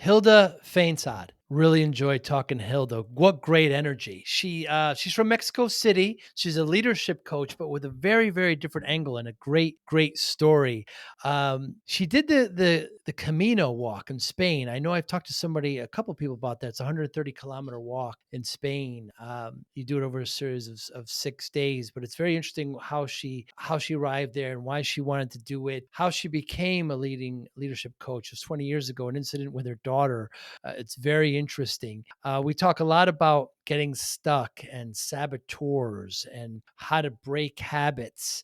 Hilda Fainsod. Really enjoyed talking to Hilda. What great energy. She's from Mexico City. She's a leadership coach, but with a very, very different angle and a great, great story. She did the Camino walk in Spain. I know I've talked to a couple of people about that. It's a 130-kilometer walk in Spain. You do it over a series of 6 days, but it's very interesting how she arrived there and why she wanted to do it, how she became a leadership coach. It was 20 years ago, an incident with her daughter. It's very interesting. We talk a lot about getting stuck and saboteurs and how to break habits.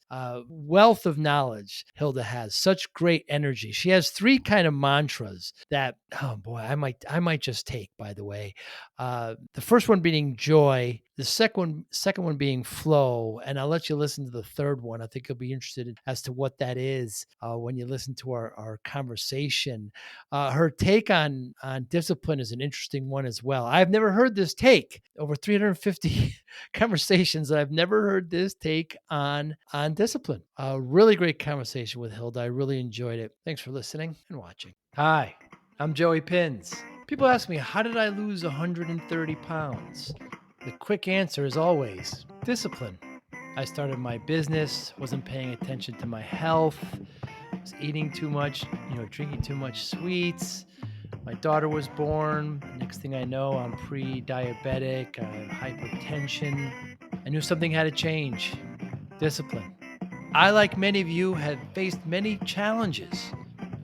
Wealth of knowledge Hilda has. Such great energy. She has three kind of mantras that, oh boy, I might just take, by the way. The first one being joy, the second one being flow, and I'll let you listen to the third one. I think you'll be interested as to what that is when you listen to our conversation. Her take on discipline is an interesting one as well. I've never heard this take. Over 350 conversations, I've never heard this take on discipline. A really great conversation with Hilda. I really enjoyed it. Thanks for listening and watching. Hi, I'm Joey Pinz. People ask me, how did I lose 130 pounds? The quick answer is always discipline. I started my business, wasn't paying attention to my health, was eating too much, drinking too much sweets. My daughter was born. Next thing I know, I'm pre-diabetic, I have hypertension. I knew something had to change. Discipline. I, like many of you, have faced many challenges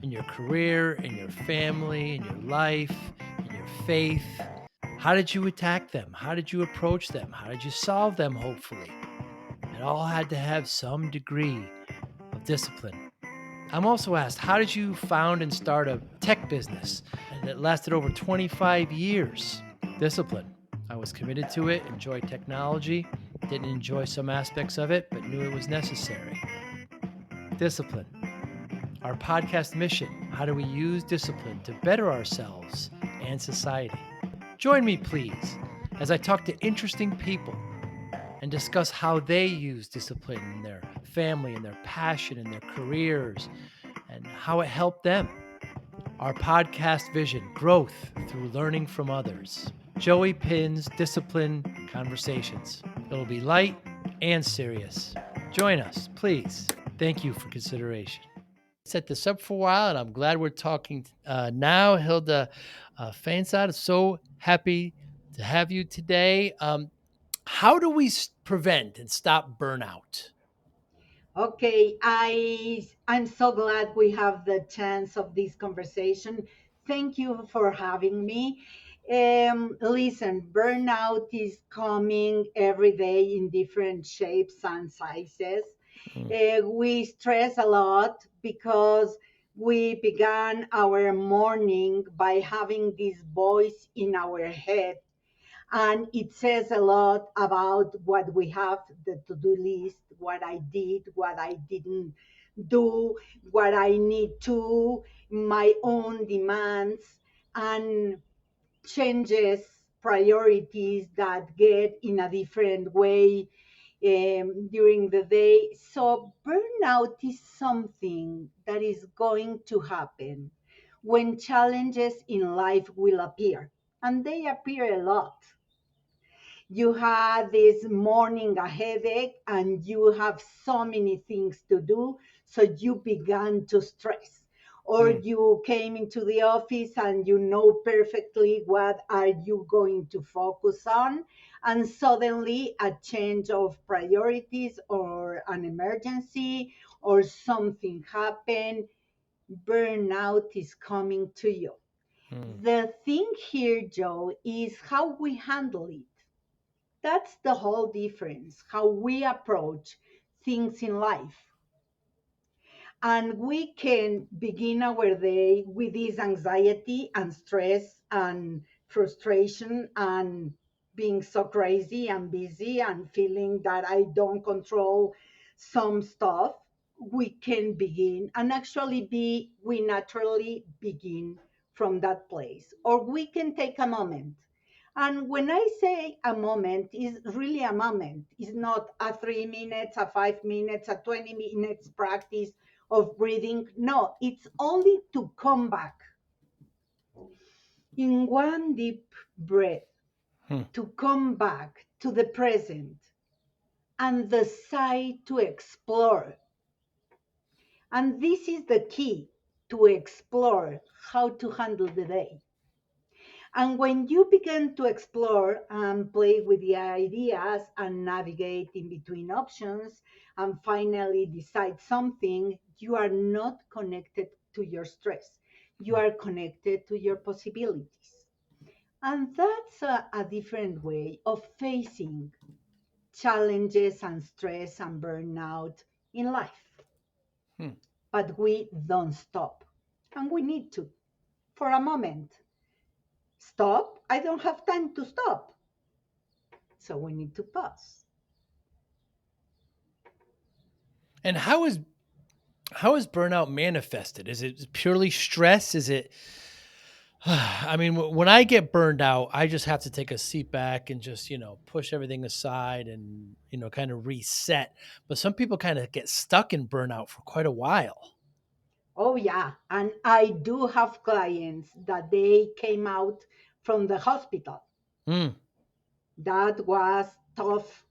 in your career, in your family, in your life, in your faith. How did you attack them? How did you approach them? How did you solve them, hopefully? It all had to have some degree of discipline. I'm also asked, how did you found and start a tech business that lasted over 25 years? Discipline. I was committed to it, enjoyed technology, didn't enjoy some aspects of it, but knew it was necessary. Discipline. Our podcast mission, how do we use discipline to better ourselves and society? Join me, please, as I talk to interesting people and discuss how they use discipline in their family and their passion and their careers and how it helped them. Our podcast vision, growth through learning from others. Joey Pinz Discipline Conversations. It'll be light and serious. Join us, please. Thank you for consideration. Set this up for a while, and I'm glad we're talking now. Hilda Fainsod, so happy to have you today. How do we prevent and stop burnout? Okay, I'm so glad we have the chance of this conversation. Thank you for having me. Listen, burnout is coming every day in different shapes and sizes. Mm. We stress a lot because we began our morning by having this voice in our head, and it says a lot about what we have, the to-do list, what I did, what I didn't do, what I need to, my own demands, and changes, priorities that get in a different way during the day. So burnout is something that is going to happen when challenges in life will appear, and they appear a lot. You had this morning a headache and you have so many things to do, so you began to stress. Or Mm. you came into the office and you know perfectly what are you going to focus on, and suddenly a change of priorities or an emergency or something happened, burnout is coming to you. Mm. The thing here, Joe, is how we handle it. That's the whole difference, how we approach things in life. And we can begin our day with this anxiety and stress and frustration and being so crazy and busy and feeling that I don't control some stuff. We can begin and actually we naturally begin from that place. Or we can take a moment, and when I say a moment, is really a moment. It's not a 3 minutes, a 5 minutes, a 20 minutes practice of breathing. No, it's only to come back. in one deep breath, Hmm. to come back to the present and decide to explore. And this is the key, to explore how to handle the day. And when you begin to explore and play with the ideas and navigate in between options and finally decide something, you are not connected to your stress. You are connected to your possibilities. And that's a different way of facing challenges and stress and burnout in life. Hmm. But we don't stop. And we need to, for a moment. Stop? I don't have time to stop. So we need to pause. And how is burnout manifested? Is it purely stress? Is it I mean, when I get burned out, I just have to take a seat back and just, push everything aside and, kind of reset. But some people kind of get stuck in burnout for quite a while. Oh, yeah. And I do have clients that they came out from the hospital. Mm, That was tough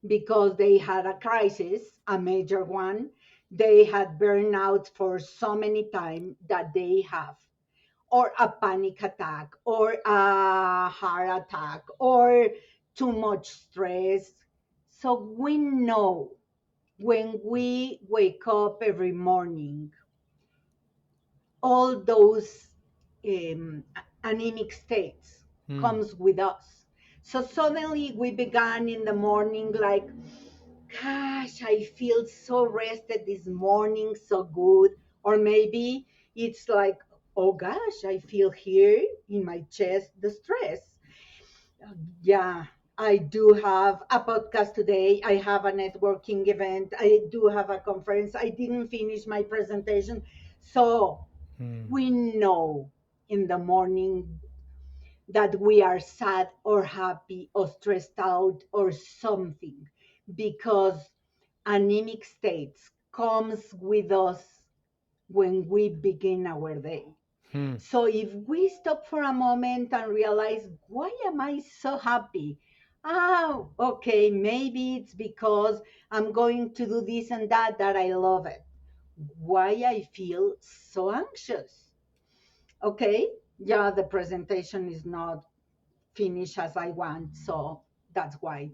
because they had a crisis, a major one. They had burnout for so many times that they have, or a panic attack, or a heart attack, or too much stress. So we know when we wake up every morning, all those anemic states mm, comes with us. So suddenly we began in the morning like, gosh, I feel so rested this morning, so good. Or maybe it's like, oh gosh, I feel here in my chest the stress. Yeah, I do have a podcast today. I have a networking event. I do have a conference. I didn't finish my presentation. So mm, we know in the morning that we are sad or happy or stressed out or something, because anemic states comes with us when we begin our day. mm, So if we stop for a moment and realize, why am I so happy? Oh, okay, maybe it's because I'm going to do this and that I love it. Why I feel so anxious? Okay, yeah, the presentation is not finished as I want, so that's why.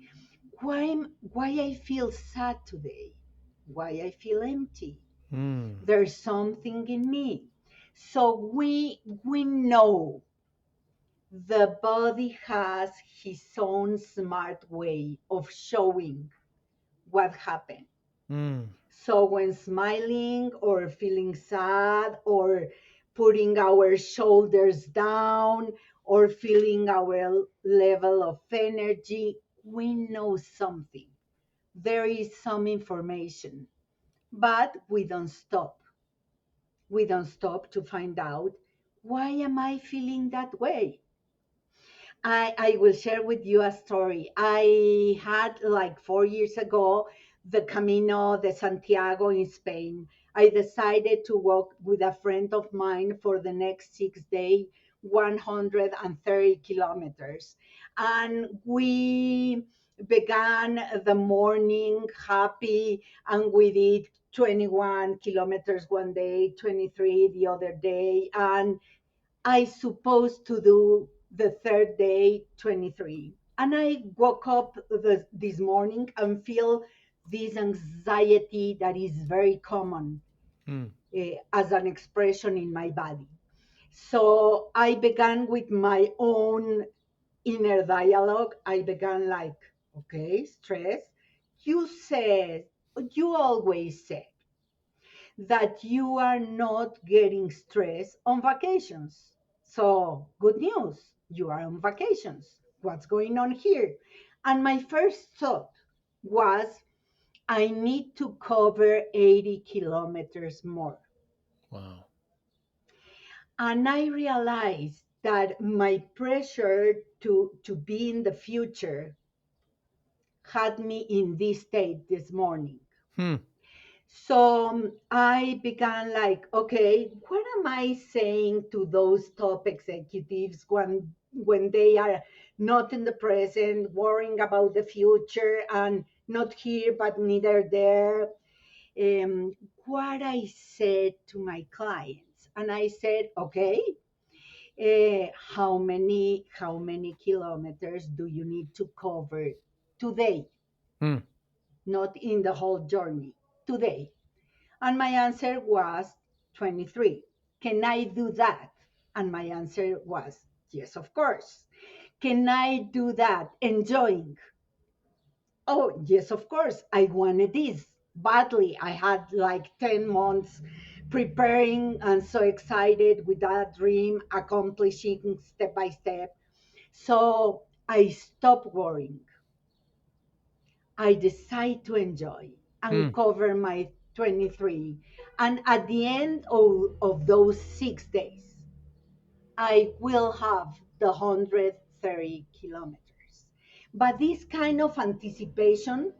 Why I feel sad today? Why I feel empty? mm, There's something in me. So we know the body has his own smart way of showing what happened. mm, So when smiling or feeling sad or putting our shoulders down or feeling our level of energy, we know something. There is some information, but we don't stop. We don't stop to find out, why am I feeling that way? I will share with you a story. I had like 4 years ago the Camino de Santiago in Spain. I decided to walk with a friend of mine for the next 6 days, 130 kilometers. And we began the morning happy, and we did 21 kilometers one day, 23 the other day. And I supposed to do the third day 23. And I woke up this morning and feel this anxiety that is very common mm, as an expression in my body. So I began with my own inner dialogue. I began like, okay, stress. You said, you always said that you are not getting stressed on vacations. So, good news, you are on vacations. What's going on here? And my first thought was, I need to cover 80 kilometers more. wow. And I realized that my pressure to be in the future had me in this state this morning. Hmm. So I began like, okay, what am I saying to those top executives when they are not in the present, worrying about the future and not here but neither there? What I said to my clients, and I said, okay, how many kilometers do you need to cover today? Hmm. Not in the whole journey, today. And my answer was 23. Can I do that? And my answer was yes, of course. Can I do that enjoying? Oh, yes, of course. I wanted this badly. I had like 10 months preparing and so excited with that dream, accomplishing step by step. So I stopped worrying. I decide to enjoy and Hmm. cover my 23. And at the end of those 6 days, I will have the 130 kilometers. But this kind of anticipation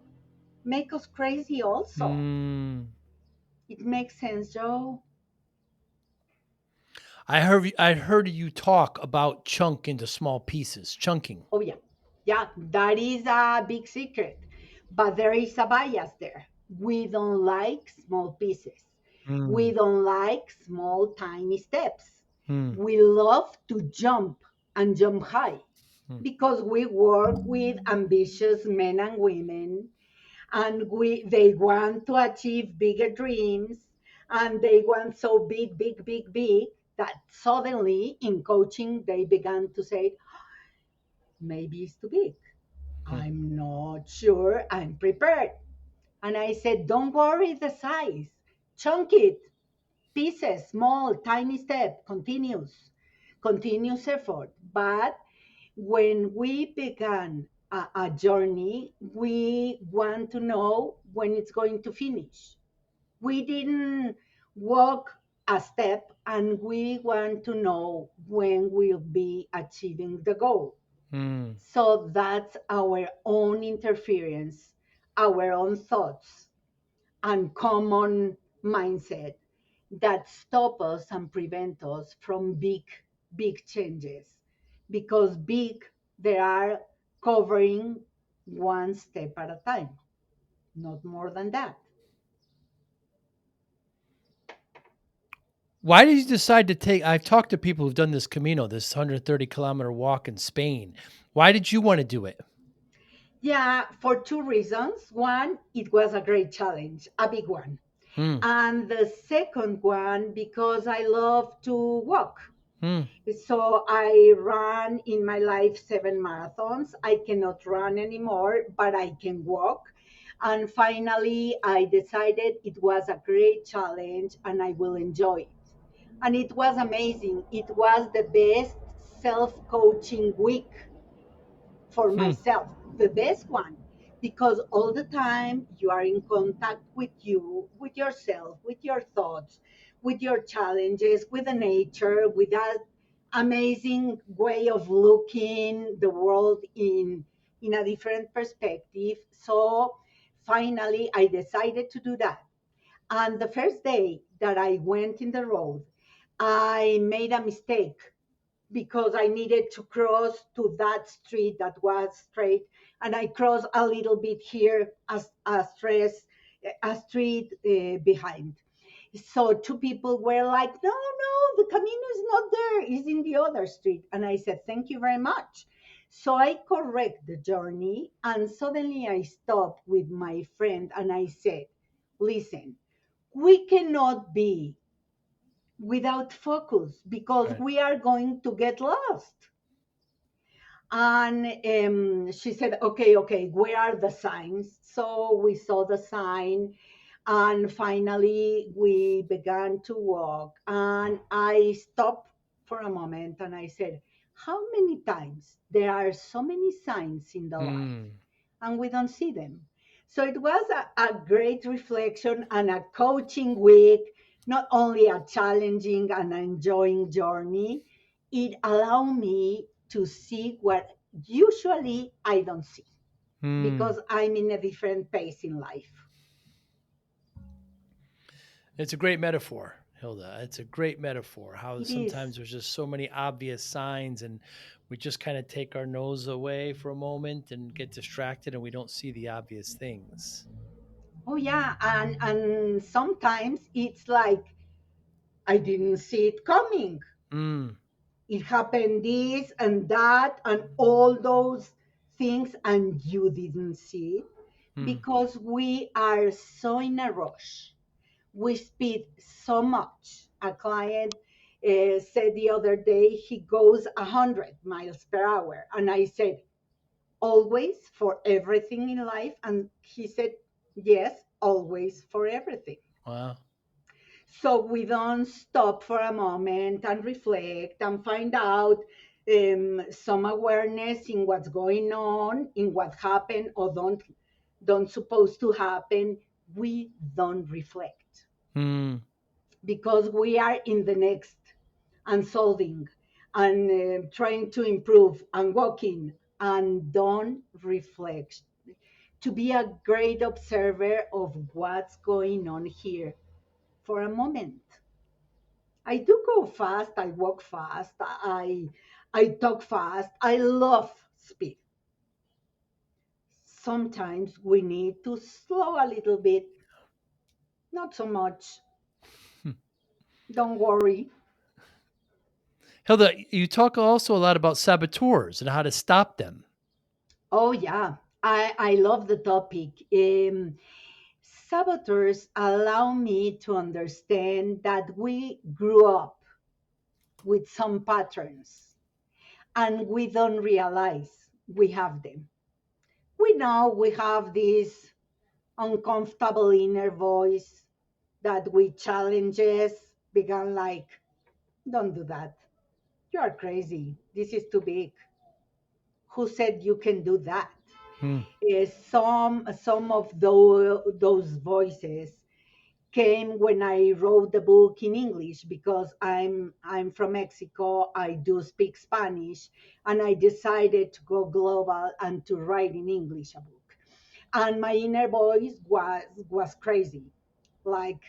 make us crazy also. Hmm. It makes sense, Joe. I heard you talk about chunk into small pieces, chunking. Oh, yeah. Yeah, that is a big secret. But there is a bias there. We don't like small pieces. We Hmm. don't like small, tiny steps. Hmm. We love to jump and jump high Hmm. because we work with ambitious men and women and they want to achieve bigger dreams and they want so big, big, big, big that suddenly in coaching they began to say, maybe it's too big. Hmm. I'm not sure I'm prepared. And I said, don't worry the size, chunk it, pieces, small, tiny step, continuous effort. But when we began a journey, we want to know when it's going to finish. We didn't walk a step and we want to know when we'll be achieving the goal. Hmm. So that's our own interference, our own thoughts, and common mindset that stop us and prevent us from big, big changes. Because big, they are covering one step at a time, not more than that. Why did you decide to take? I've talked to people who've done this Camino, this 130-kilometer walk in Spain. Why did you want to do it? Yeah, for two reasons. One, it was a great challenge, a big one. Hmm. And the second one, because I love to walk. Hmm. So I ran in my life 7 marathons. I cannot run anymore, but I can walk. And finally, I decided it was a great challenge and I will enjoy it. And it was amazing. It was the best self coaching week for Hmm. myself, the best one, because all the time you are in contact with you, with yourself, with your thoughts, with your challenges, with the nature, with that amazing way of looking the world in a different perspective. So finally I decided to do that. And the first day that I went in the road, I made a mistake because I needed to cross to that street that was straight, and I crossed a little bit here as a street behind. So two people were like, "No, no, the Camino is not there; it's in the other street." And I said, "Thank you very much." So I correct the journey, and suddenly I stopped with my friend and I said, "Listen, we cannot be without focus because Right. we are going to get lost." And she said, "Okay, okay, where are the signs?" So we saw the sign, and finally we began to walk. And I stopped for a moment and I said, how many times there are so many signs in the life Hmm. and we don't see them? So it was a great reflection and a coaching week, not only a challenging and enjoying journey. It allowed me to see what usually I don't see Hmm. because I'm in a different pace in life. It's a great metaphor, Hilda. It's a great metaphor. How It is. sometimes there's just so many obvious signs, and we just kind of take our nose away for a moment and get distracted, and we don't see the obvious things. Oh yeah, and sometimes it's like I didn't see it coming. Mm, It happened this and that and all those things, and you didn't see it mm. because we are so in a rush. We speed so much. A client said the other day he goes 100 miles per hour, and I said, always for everything in life? And he said, yes, always for everything. Wow. So we don't stop for a moment and reflect and find out some awareness in what's going on, in what happened or don't supposed to happen. We don't reflect Mm, because we are in the next and solving and trying to improve and working and don't reflect to be a great observer of what's going on here for a moment. I do go fast, I walk fast, I talk fast, I love speed. Sometimes we need to slow a little bit, not so much. hmm. Don't worry. Hilda, you talk also a lot about saboteurs and how to stop them. Oh yeah, I love the topic. Saboteurs allow me to understand that we grew up with some patterns and we don't realize we have them. We know we have this uncomfortable inner voice that we challenges began like, don't do that. You are crazy. This is too big. Who said you can do that? Hmm. Some of those voices came when I wrote the book in English because I'm from Mexico. I do speak Spanish, and I decided to go global and to write in English a book. And my inner voice was crazy. Like,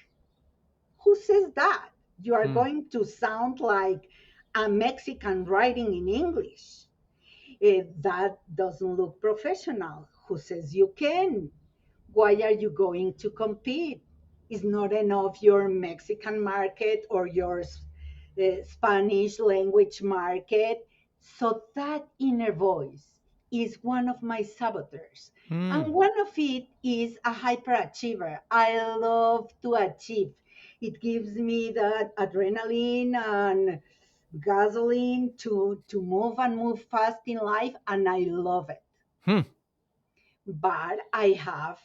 who says that? You are Hmm. going to sound like a Mexican writing in English. That doesn't look professional. Who says you can? Why are you going to compete? Is not enough your Mexican market or your Spanish language market. So that inner voice is one of my saboteurs. And Hmm. one of it is a hyperachiever. I love to achieve. It gives me that adrenaline and gasoline to move and move fast in life, and I love it. Hmm. But I have,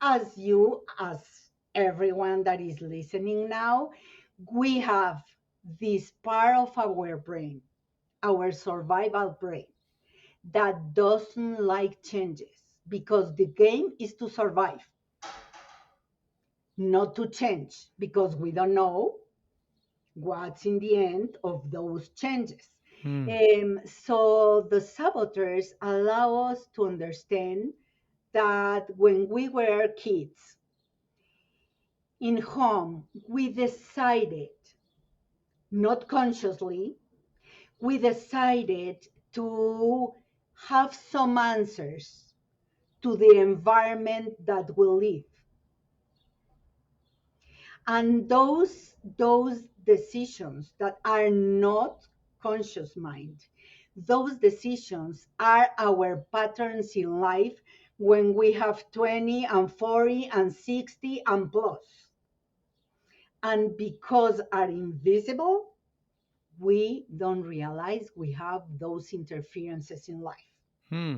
as you, as everyone that is listening now, we have this part of our brain, our survival brain, that doesn't like changes because the game is to survive, not to change, because we don't know what's in the end of those changes. Hmm. So the saboteurs allow us to understand that when we were kids in home, we decided, not consciously, we decided to have some answers to the environment that we live. And those decisions that are not conscious mind, those decisions are our patterns in life when we have 20 and 40 and 60 and plus. And because are invisible, we don't realize we have those interferences in life. Hmm.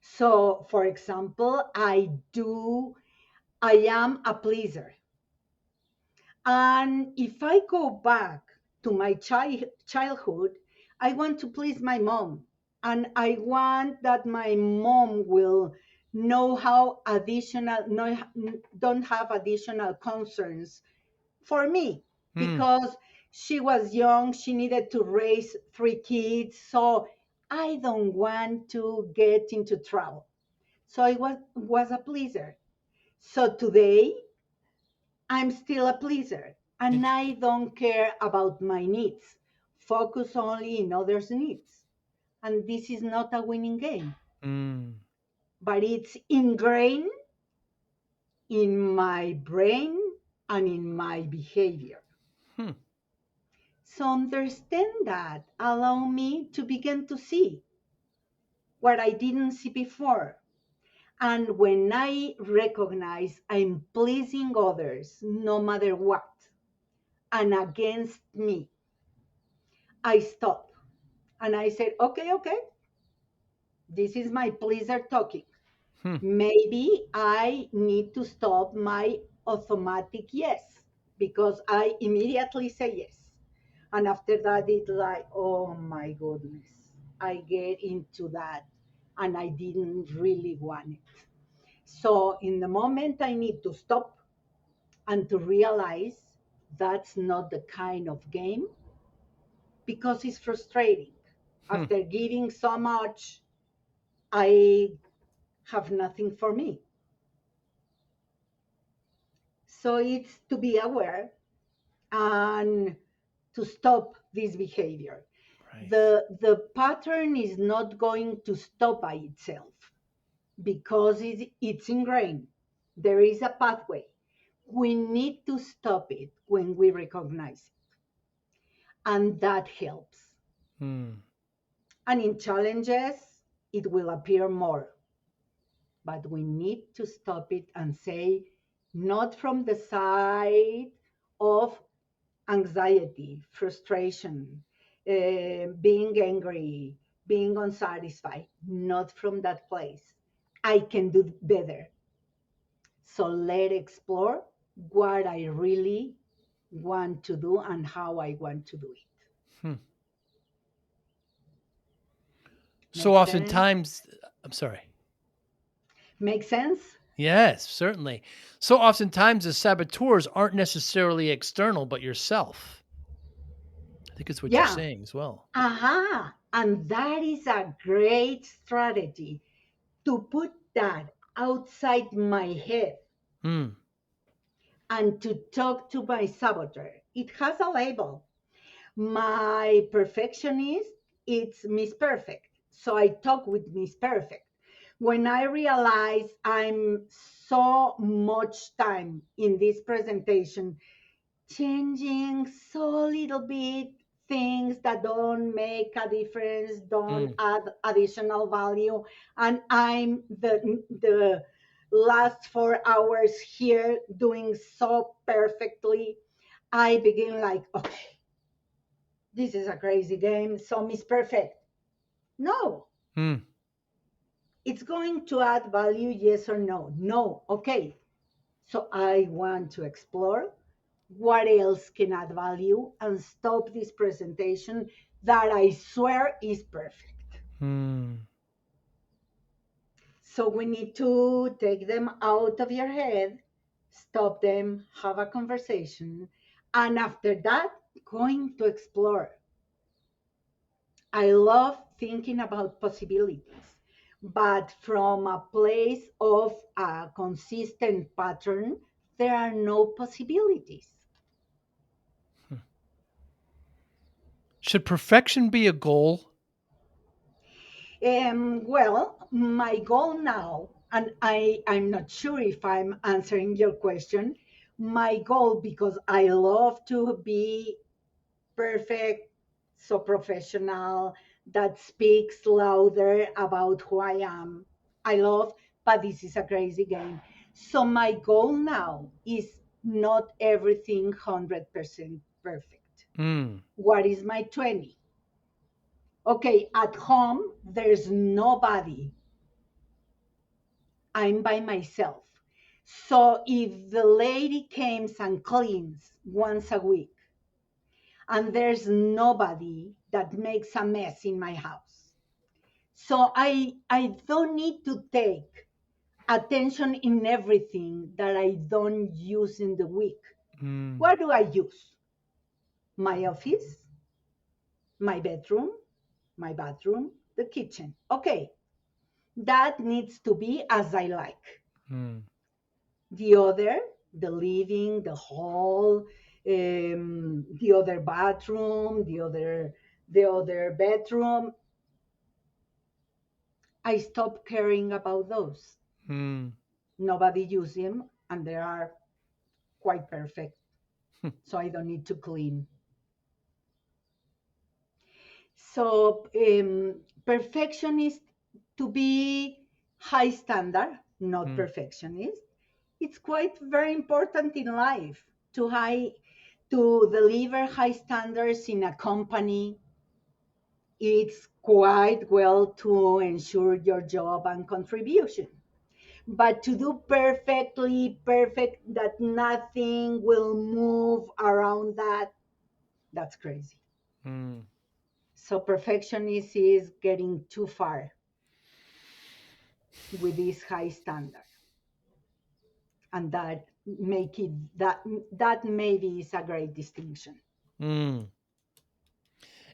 So for example, I am a pleaser. And if I go back to my childhood, I want to please my mom. And I want that my mom will know how additional, no, don't have additional concerns for me Hmm. because she was young, she needed to raise three kids. So I don't want to get into trouble. So I was a pleaser. So today I'm still a pleaser and I Interesting. don't care about my needs. Focus only in others' needs. And this is not a winning game, Mm. but it's ingrained in my brain and in my behavior. Hmm. So understand that. Allow me to begin to see what I didn't see before. And when I recognize I'm pleasing others no matter what and against me, I stop and I said, okay, okay, this is my pleaser talking. Hmm. Maybe I need to stop my automatic yes because I immediately say yes. And after that, it's like, oh my goodness, I get into that and I didn't really want it. So, in the moment, I need to stop and to realize that's not the kind of game because it's frustrating. Hmm. After giving so much, I have nothing for me. So it's to be aware and to stop this behavior. Right. The pattern is not going to stop by itself because it's ingrained. There is a pathway. We need to stop it when we recognize it, and that helps. Hmm. And in challenges, it will appear more, but we need to stop it and say, not from the side of anxiety, frustration, being angry, being unsatisfied, not from that place. I can do better. So let's explore what I really want to do and how I want to do it. Hmm. So Make sense? oftentimes, I'm sorry. Make sense? Yes, certainly. So oftentimes the saboteurs aren't necessarily external, but yourself. I think it's what you're Yeah. saying as well. Aha. And that is a great strategy to put that outside my head Hmm. and to talk to my saboteur. It has a label. My perfectionist, it's Miss Perfect. So I talk with Miss Perfect. When I realize I'm so much time in this presentation changing so little bit things that don't make a difference, don't Mm. add additional value, and I'm the last 4 hours here doing so perfectly, I begin like, okay, this is a crazy game, so Miss Perfect. No, Mm. it's going to add value, yes or no? No, okay. So I want to explore what else can add value and stop this presentation that I swear is perfect. Mm. So we need to take them out of your head, stop them, have a conversation, and after that, going to explore. I love thinking about possibilities, but from a place of a consistent pattern, there are no possibilities. Should perfection be a goal? Well, my goal now, and I'm not sure if I'm answering your question, my goal, because I love to be perfect, so professional, that speaks louder about who I am. I love, but this is a crazy game. So my goal now is not everything 100% perfect. Mm. What is my 20? Okay, at home, there's nobody. I'm by myself. So if the lady comes and cleans once a week, and there's nobody that makes a mess in my house. So I don't need to take attention in everything that I don't use in the week. Mm. What do I use? My office, my bedroom, my bathroom, the kitchen. Okay, that needs to be as I like. Mm. The other, the living, the hall, the other bathroom, the other bedroom. I stopped caring about those. Mm. Nobody uses them, and they are quite perfect. So I don't need to clean. So perfectionist, to be high standard, not Mm. perfectionist. It's quite very important in life to deliver high standards in a company. It's quite well to ensure your job and contribution. But to do perfectly perfect that nothing will move around that, that's crazy. Mm. So perfectionist is getting too far with this high standard, and that maybe is a great distinction. Mm.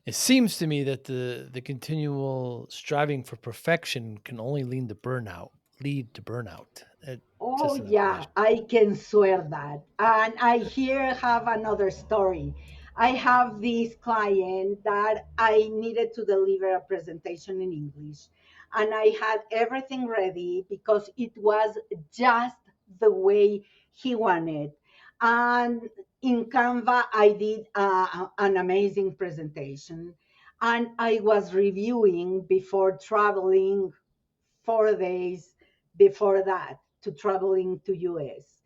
It seems to me that the continual striving for perfection can only lead to burnout. Oh Just an yeah, observation. I can swear that. And I here have another story. I have this client that I needed to deliver a presentation in English, and I had everything ready because it was just the way he wanted. And in Canva, I did an amazing presentation, and I was reviewing before traveling 4 days before that to traveling to US.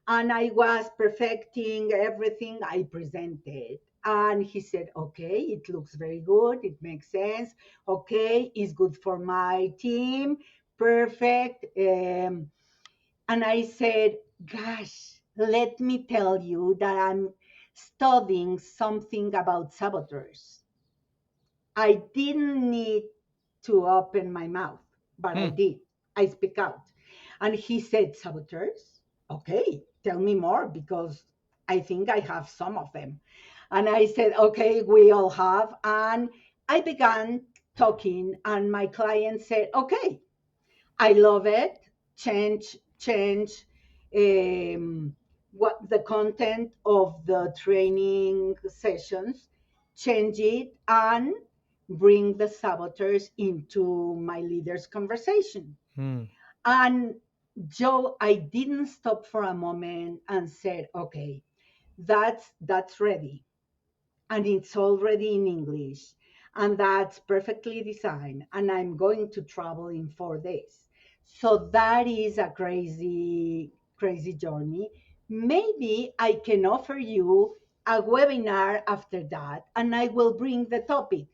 And I was perfecting everything I presented. And he said, okay, it looks very good. It makes sense. Okay, it's good for my team. Perfect. And I said, gosh, let me tell you that I'm studying something about saboteurs. I didn't need to open my mouth, but I Hmm. did. I speak out. And he said, saboteurs? Okay, tell me more because I think I have some of them. And I said, okay, we all have. And I began talking, and my client said, okay, I love it. Change what the content of the training sessions, change it, and bring the saboteurs into my leaders' conversation. Hmm. And Joe, I didn't stop for a moment and said, okay, that's ready, and it's already in English, and that's perfectly designed, and I'm going to travel in 4 days. So that is a crazy, crazy journey. Maybe I can offer you a webinar after that, and I will bring the topic,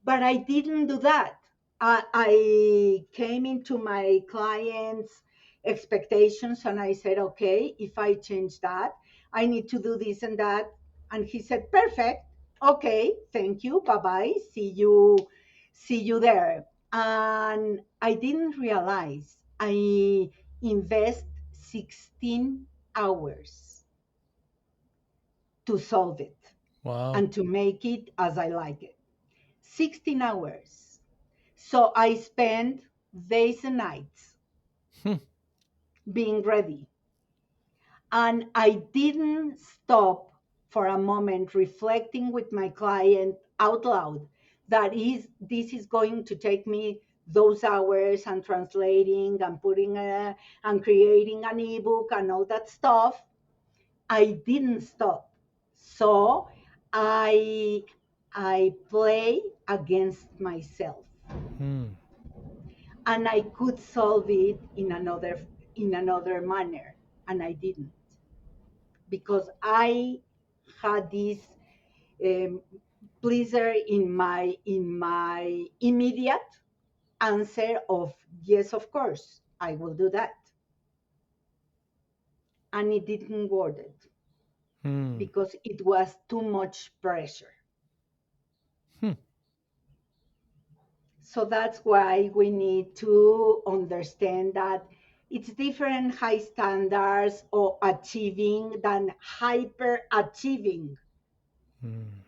but I didn't do that. I came into my client's expectations, and I said, okay, if I change that, I need to do this and that. And he said, perfect. Okay, thank you. Bye bye. See you there. And I didn't realize I invest 16 hours to solve it Wow. and to make it as I like it. 16 hours. So I spent days and nights Hmm. being ready. And I didn't stop for a moment reflecting with my client out loud that is this is going to take me those hours and translating and putting and creating an ebook and all that stuff. I didn't stop. So I I play against myself, Hmm. and I could solve it in another manner, and I didn't because I had this um, pleasure in my immediate answer of yes, of course, I will do that, and it didn't work it Hmm. because it was too much pressure. Hmm. So that's why we need to understand that it's different high standards or achieving than hyper achieving. Hmm.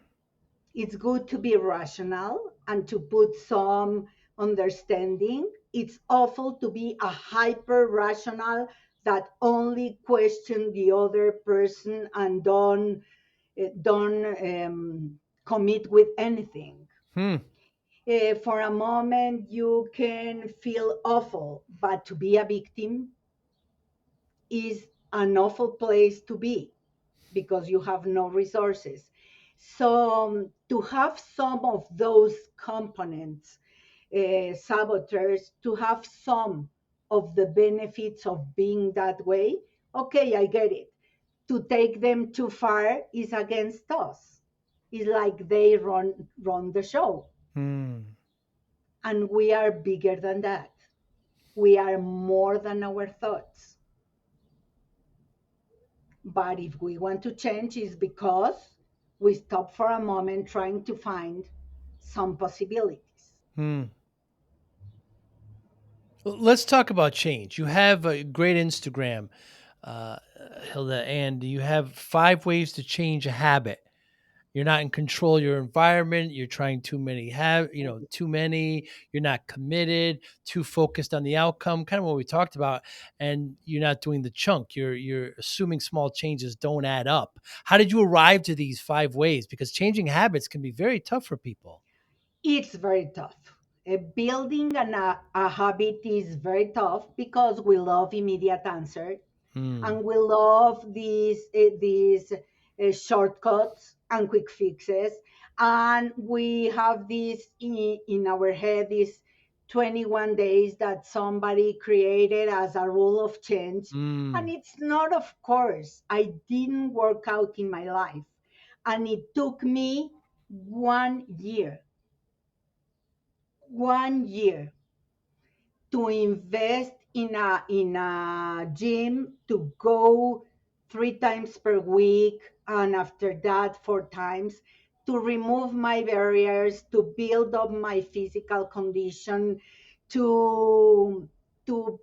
It's good to be rational and to put some understanding. It's awful to be a hyper rational that only question the other person and don't commit with anything. Hmm. For a moment, you can feel awful, but to be a victim is an awful place to be because you have no resources. So, to have some of those components, saboteurs, to have some of the benefits of being that way, okay, I get it. To take them too far is against us. It's like they run the show, Hmm. and we are bigger than that. We are more than our thoughts. But if we want to change, it's because we stop for a moment trying to find some possibilities. Hmm. Let's talk about change. You have a great Instagram, uh, Hilda, and you have 5 ways to change a habit. You're not in control of your environment. You're trying too many too many. You're not committed, too focused on the outcome, kind of what we talked about, and you're not doing the chunk. You're assuming small changes don't add up. How did you arrive to these 5 ways? Because changing habits can be very tough for people. It's very tough. Building a habit is very tough because we love immediate answer, Hmm. and we love these shortcuts and quick fixes, and we have this in our head, this 21 days that somebody created as a rule of change. And Hmm. it's not, of course. I didn't work out in my life, and it took me 1 year, 1 year to invest in a gym, to go 3 times per week, and after that 4 times, to remove my barriers, to build up my physical condition, to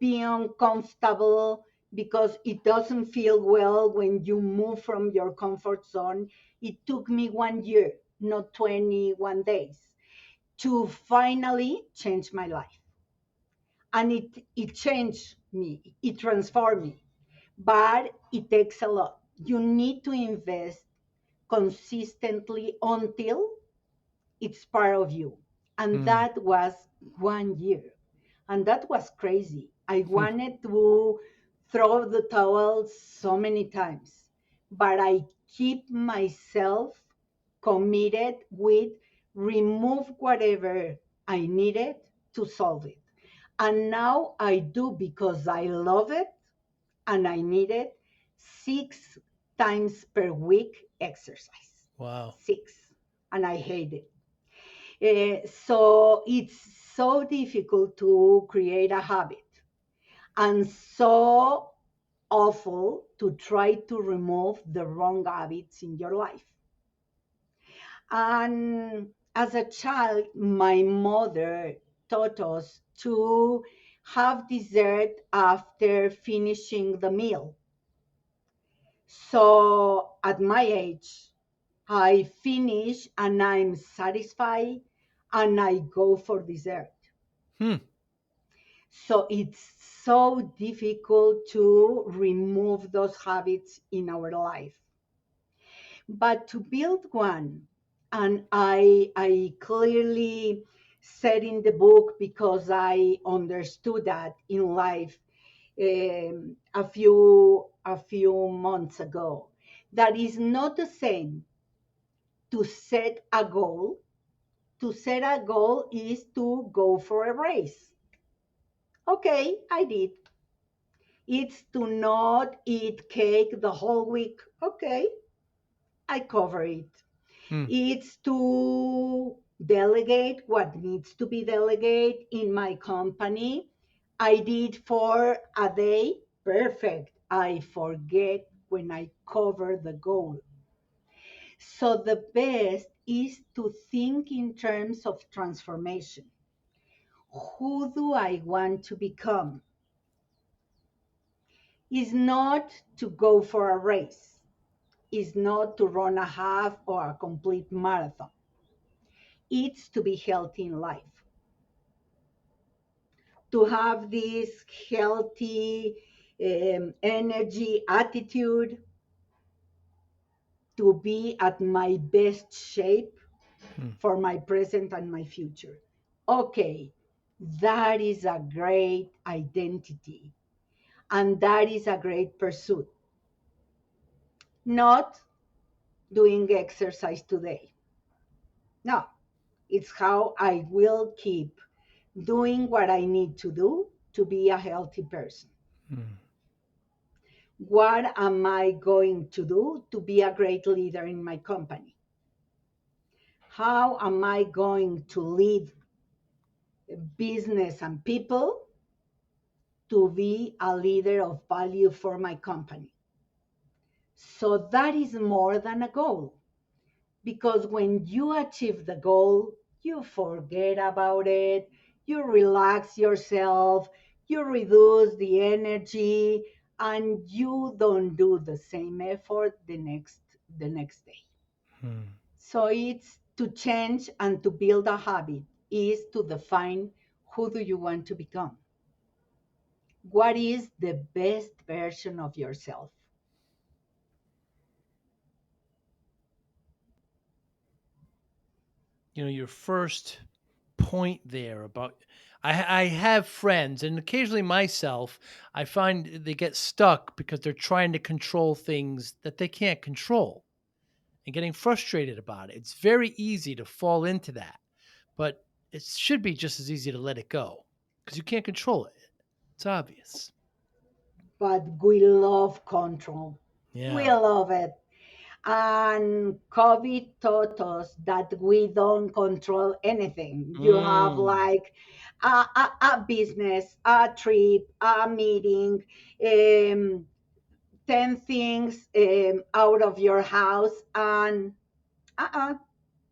be uncomfortable because it doesn't feel well when you move from your comfort zone. It took me 1 year, not 21 days, to finally change my life. And it changed me, it transformed me, but it takes a lot. You need to invest consistently until it's part of you. And Hmm. that was 1 year, and that was crazy. I wanted to throw the towel so many times, but I keep myself committed with remove whatever I needed to solve it. And now I do because I love it and I need it. 6 times per week exercise. Wow. Six. And I hate it. So it's so difficult to create a habit and so awful to try to remove the wrong habits in your life. And as a child, my mother taught us to have dessert after finishing the meal. So at my age, I finish and I'm satisfied and I go for dessert. Hmm. So it's so difficult to remove those habits in our life. But to build one, and I clearly said in the book because I understood that in life, a few months ago, that is not the same to set a goal. To set a goal is to go for a race. Okay, I did. It's to not eat cake the whole week. Okay, I cover it. Hmm. It's to delegate what needs to be delegated in my company. I did for a day. Perfect. I forget when I cover the goal. So the best is to think in terms of transformation. Who do I want to become? Is not to go for a race. Is not to run a half or a complete marathon. It's to be healthy in life, to have this healthy, energy, attitude to be at my best shape Hmm. for my present and my future. Okay, that is a great identity and that is a great pursuit. Not doing exercise today. No, it's how I will keep doing what I need to do to be a healthy person. Hmm. What am I going to do to be a great leader in my company? How am I going to lead business and people to be a leader of value for my company? So that is more than a goal. Because when you achieve the goal, you forget about it, you relax yourself, you reduce the energy, and you don't do the same effort the next day. Hmm. So it's to change and to build a habit is to define who do you want to become? What is the best version of yourself? Your first point there about I have friends and occasionally myself, I find they get stuck because they're trying to control things that they can't control and getting frustrated about it. It's very easy to fall into that, but it should be just as easy to let it go because you can't control it. It's obvious. But we love control. We Yeah. love it. And COVID taught us that we don't control anything. You have Mm. like a business, a trip, a meeting, um, 10 things out of your house, and uh-uh,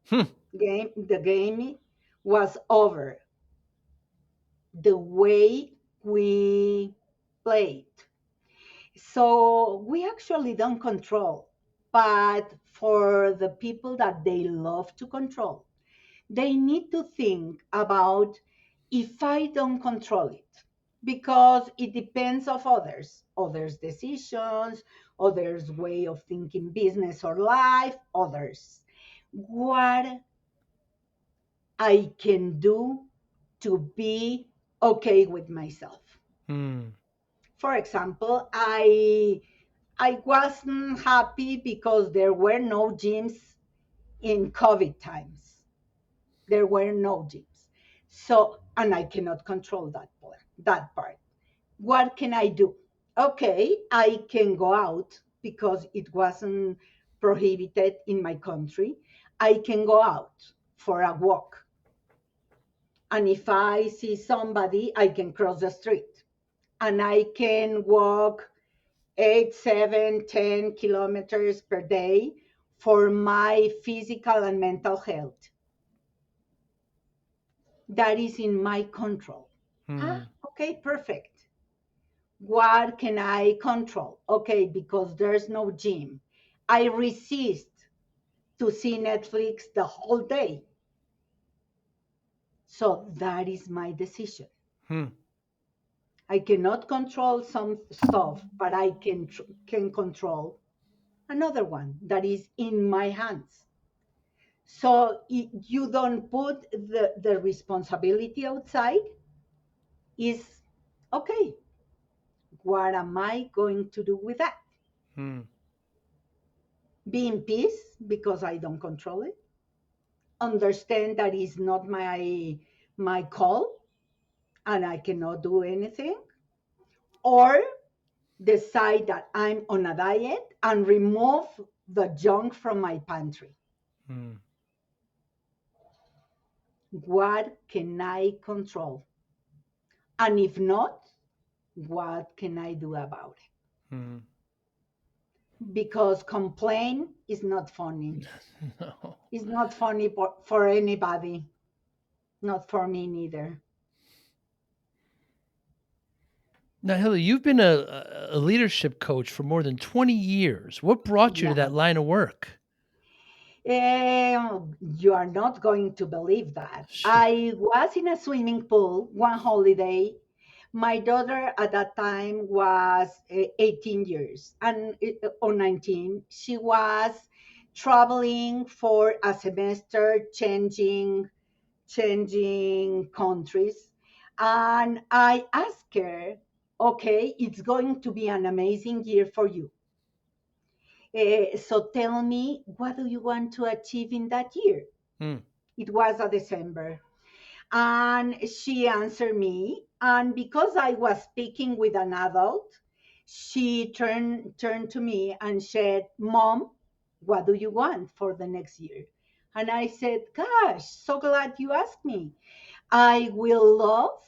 Hmm. the game was over. The way we played. So we actually don't control. But for the people that they love to control, they need to think about if I don't control it, because it depends of others decisions, others way of thinking business or life, others what I can do to be okay with myself. Hmm. For example, I wasn't happy because there were no gyms in COVID times. There were no gyms. So, and I cannot control that part. What can I do? Okay, I can go out because it wasn't prohibited in my country. I can go out for a walk. And if I see somebody, I can cross the street and I can walk 8, 7, 10 kilometers per day for my physical and mental health. That is in my control. Hmm. Okay, perfect. What can I control? Okay, because there's no gym. I resist to see Netflix the whole day. So that is my decision. Hmm. I cannot control some stuff, but I can control another one that is in my hands. So you don't put the responsibility outside. Is okay, what am I going to do with that? Hmm. Be in peace because I don't control it. Understand that is not my call and I cannot do anything. Or decide that I'm on a diet and remove the junk from my pantry. Hmm. What can I control? And if not, what can I do about it? Hmm. Because complain is not funny. No. It's not funny for anybody, not for me neither. Now, Hilda, you've been a leadership coach for more than 20 years. What brought you to that Yes. line of work? You are not going to believe that. I was in a swimming pool one holiday My daughter at that time was 18 years and or 19. She was traveling for a semester, changing countries. And I asked her, okay, it's going to be an amazing year for you. So tell me, what do you want to achieve in that year? Mm. It was a December. And she answered me. And because I was speaking with an adult, she turned to me and said, Mom, what do you want for the next year? And I said, Gosh, so glad you asked me. I will love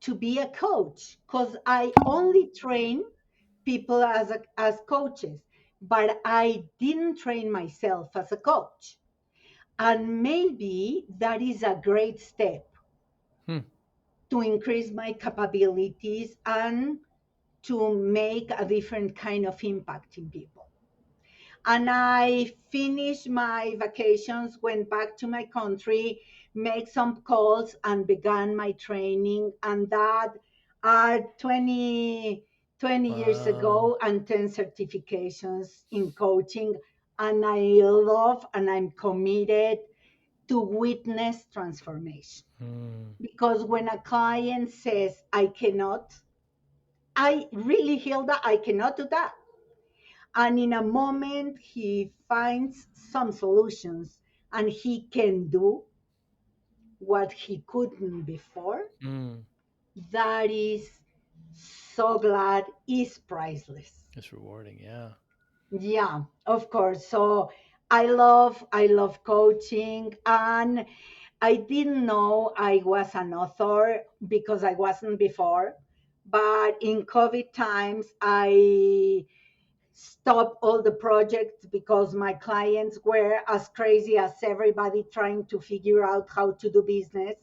to be a coach because I only train people as coaches, but I didn't train myself as a coach. And maybe that is a great step Mm. to increase my capabilities and to make a different kind of impact in people. And I finished my vacations, went back to my country, made some calls, and began my training. And that are 20 years Wow. ago and 10 certifications in coaching. And I love and I'm committed to witness transformation. Mm. Because when a client says, I cannot, I really, Hilda, I cannot do that. And in a moment, he finds some solutions and he can do what he couldn't before. Mm. That is so glad is priceless. It's rewarding. Yeah. Yeah, of course. So I love coaching, and I didn't know I was an author because I wasn't before. But in COVID times, I stopped all the projects because my clients were as crazy as everybody trying to figure out how to do business.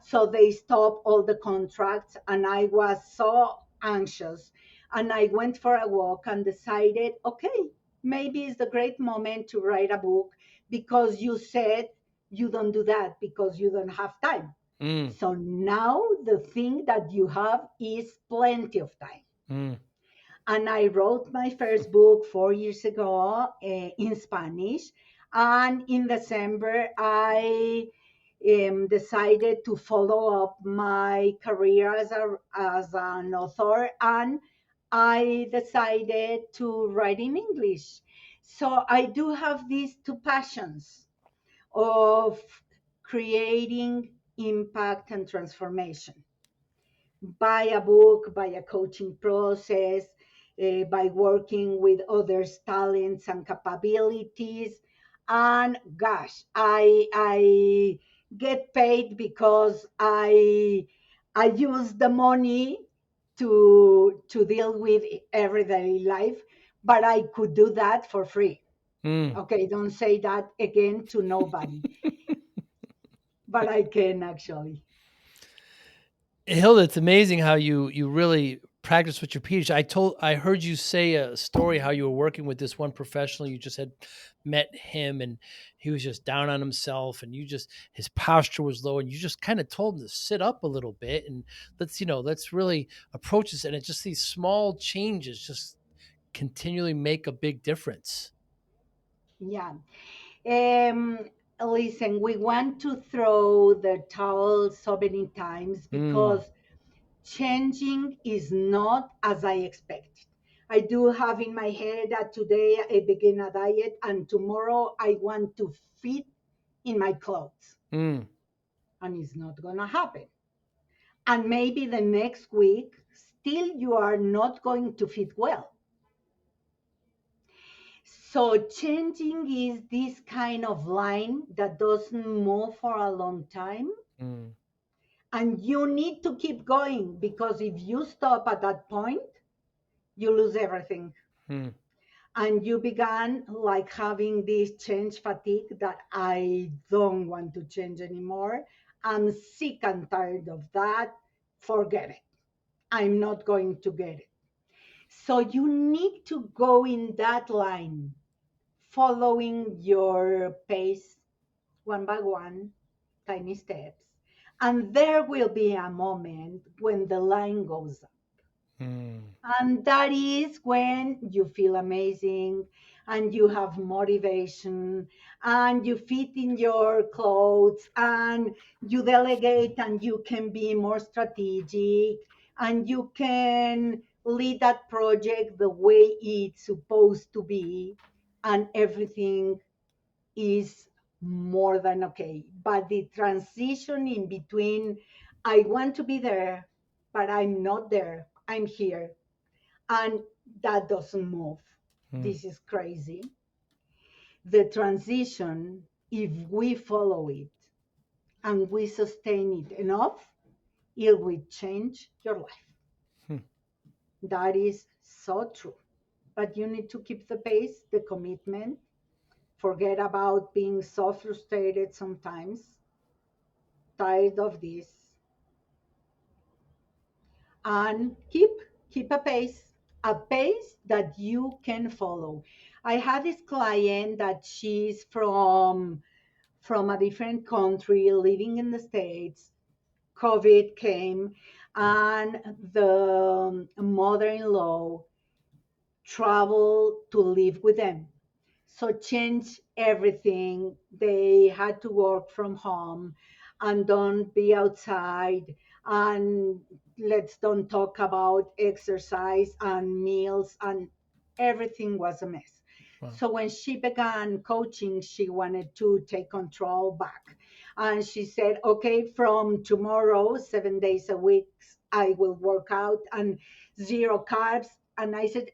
So they stopped all the contracts, and I was so anxious. And I went for a walk and decided, okay, maybe it's the great moment to write a book because you said you don't do that because you don't have time. Mm. So now the thing that you have is plenty of time. Mm. And I wrote my first book 4 years ago in Spanish. And in December, I decided to follow up my career as an author, and I decided to write in English. So I do have these two passions of creating impact and transformation by a book, by a coaching process, by working with others' talents and capabilities. And gosh, I get paid because I use the money to deal with everyday life, but I could do that for free. Mm. Okay, don't say that again to nobody, but I can actually. Hilda, it's amazing how you really practice what you preach. I heard you say a story how you were working with this one professional. You just had met him and he was just down on himself and you just his posture was low and you just kind of told him to sit up a little bit and let's really approach this. And it's just these small changes just continually make a big difference. Yeah. Um, Listen, we want to throw the towel so many times Mm. because changing is not as I expected. I do have in my head that today I begin a diet and tomorrow I want to fit in my clothes, Mm. and it's not going to happen. And maybe the next week, still you are not going to fit well. So changing is this kind of line that doesn't move for a long time. Mm. And you need to keep going because if you stop at that point, you lose everything. Mm. And you began like having this change fatigue that I don't want to change anymore. I'm sick and tired of that. Forget it. I'm not going to get it. So you need to go in that line, following your pace one by one, tiny steps. And there will be a moment when the line goes up. Mm, And that is when you feel amazing and you have motivation and you fit in your clothes and you delegate and you can be more strategic and you can lead that project the way it's supposed to be, and everything is more than okay. But the transition in between, I want to be there, but I'm not there, I'm here, and that doesn't move. mm, This is crazy. The transition, if we follow it and we sustain it enough, it will change your life. hmm. That is so true. But you need to keep the pace, the commitment, forget about being so frustrated sometimes, tired of this, and keep a pace that you can follow. I had this client that she's from a different country living in the States. COVID came, and the mother-in-law traveled to live with them. So change everything. They had to work from home and don't be outside. And let's don't talk about exercise and meals, and everything was a mess. Wow. So when she began coaching, she wanted to take control back. And she said, okay, from tomorrow, 7 days a week, I will work out and zero carbs. And I said,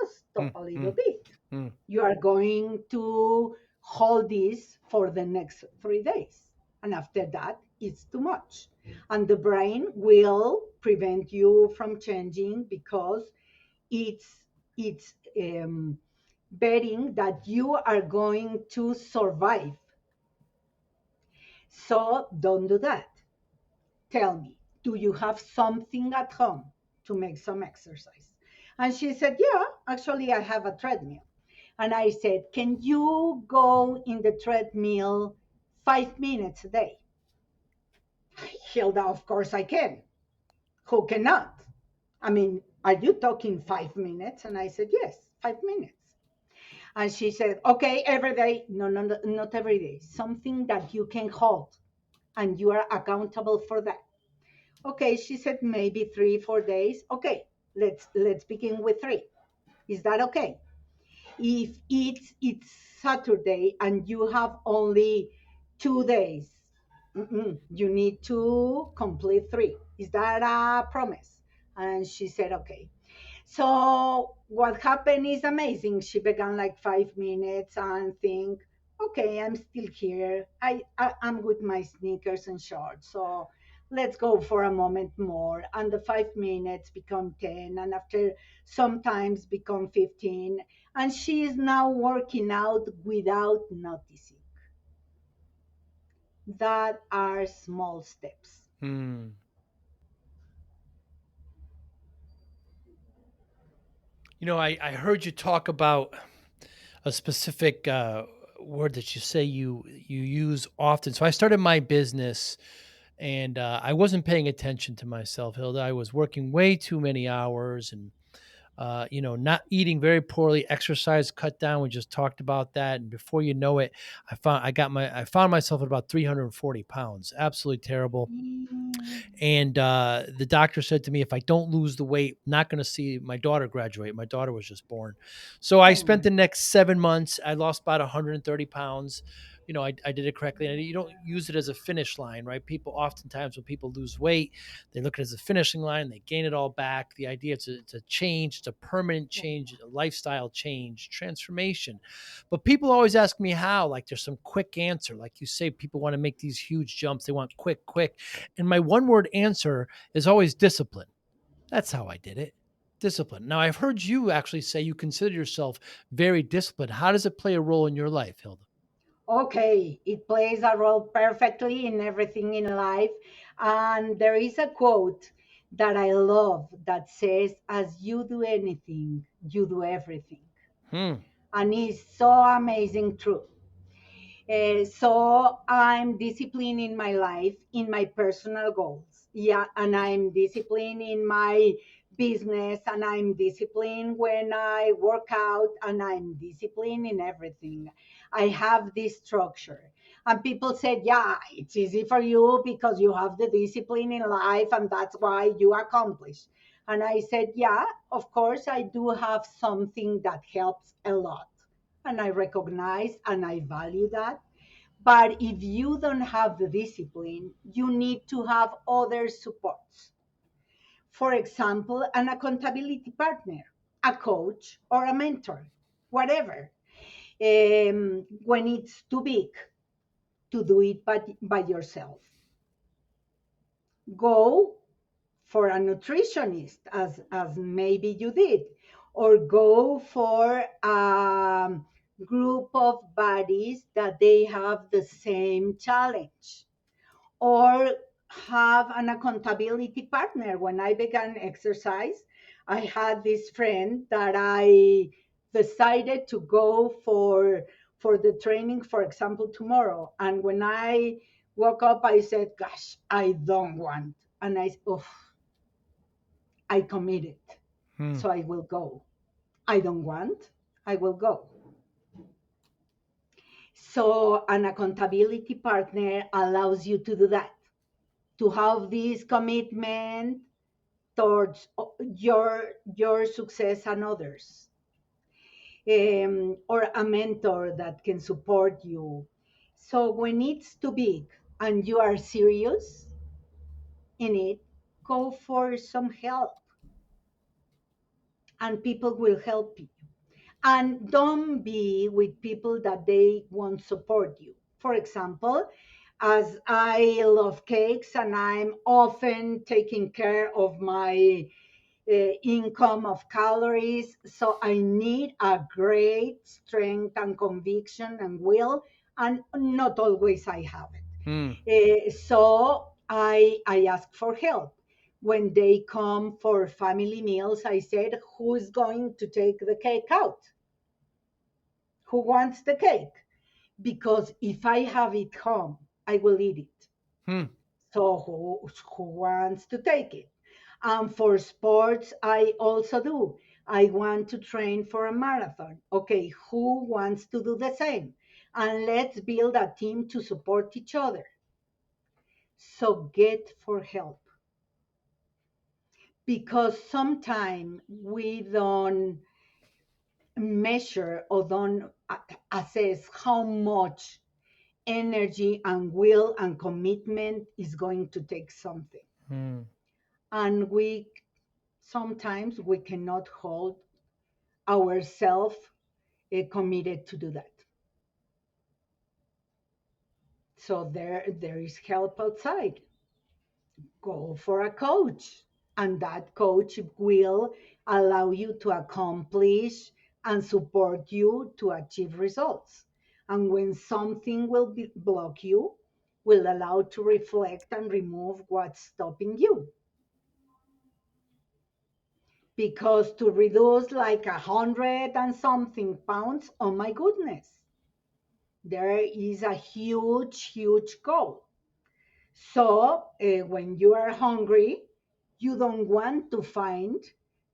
stop Mm, a little mm, bit. mm. You are going to hold this for the next 3 days. And after that, it's too much. And the brain will prevent you from changing because it's betting that you are going to survive. So don't do that. Tell me, do you have something at home to make some exercise? And she said, yeah, actually, I have a treadmill. And I said, can you go in the treadmill 5 minutes a day? Hilda, of course I can. Who cannot? I mean, are you talking 5 minutes? And I said, yes, 5 minutes. And she said, okay, every day. No, no, no, not every day. Something that you can hold and you are accountable for that. Okay, she said maybe 3, 4 days. Okay, let's begin with three. Is that okay? If it's Saturday and you have only 2 days, you need to complete three. Is that a promise? And she said, okay. So what happened is amazing. She began like 5 minutes and think, okay, I'm still here. I'm with my sneakers and shorts. So let's go for a moment more. And the 5 minutes become 10. And after sometimes become 15. And she is now working out without noticing. That are small steps. Mm. I heard you talk about a specific word that you say you use often. So I started my business, and I wasn't paying attention to myself, Hilda. I was working way too many hours, and not eating very poorly. Exercise cut down. We just talked about that, and before you know it, I found myself at about 340 pounds. Absolutely terrible. Mm. And the doctor said to me, if I don't lose the weight, not going to see my daughter graduate. My daughter was just born. So I Oh spent my. the next 7 months. I lost about 130 pounds. I did it correctly. And you don't use it as a finish line, right? People oftentimes, when people lose weight, they look at it as a finishing line, they gain it all back. The idea it's a change, it's a permanent change, a lifestyle change, transformation. But people always ask me how, like there's some quick answer. Like you say, people want to make these huge jumps. They want quick, quick. And my one word answer is always discipline. That's how I did it. Discipline. Now, I've heard you actually say you consider yourself very disciplined. How does it play a role in your life, Hilda? Okay, it plays a role perfectly in everything in life. And there is a quote that I love that says, as you do anything, you do everything. Hmm. And it's so amazing true. So I'm disciplined in my life, in my personal goals. Yeah, and I'm disciplined in my business, and I'm disciplined when I work out, and I'm disciplined in everything. I have this structure. And people said, yeah, it's easy for you because you have the discipline in life, and that's why you accomplish. And I said, yeah, of course, I do have something that helps a lot. And I recognize and I value that. But if you don't have the discipline, you need to have other supports. For example, an accountability partner, a coach, or a mentor, whatever. When it's too big to do it by yourself, go for a nutritionist, as maybe you did, or go for a group of buddies that they have the same challenge, or have an accountability partner. When I began exercise, I had this friend that I decided to go for the training, for example, tomorrow. And when I woke up, I said, "Gosh, I don't want." And I committed, Hmm. so I will go. I don't want, I will go. So an accountability partner allows you to do that, to have this commitment towards your success and others, or a mentor that can support you. So when it's too big and you are serious in it, go for some help, and people will help you. And don't be with people that they won't support you. For example, as I love cakes and I'm often taking care of my income of calories, so I need a great strength and conviction and will, and not always I have it. Hmm. So I ask for help. When they come for family meals, I said, "Who is going to take the cake out? Who wants the cake?" Because if I have it home, I will eat it. Hmm. So who wants to take it? And for sports, I also do. I want to train for a marathon. Okay, who wants to do the same? And let's build a team to support each other. So get for help, because sometimes we don't measure or don't assess how much energy and will and commitment is going to take something. Hmm. And we sometimes we cannot hold ourselves committed to do that. So there is help outside. Go for a coach, and that coach will allow you to accomplish and support you to achieve results. And when something block you, will allow to reflect and remove what's stopping you. Because to reduce like 100 and something pounds, oh my goodness, there is a huge goal. So when you are hungry, you don't want to find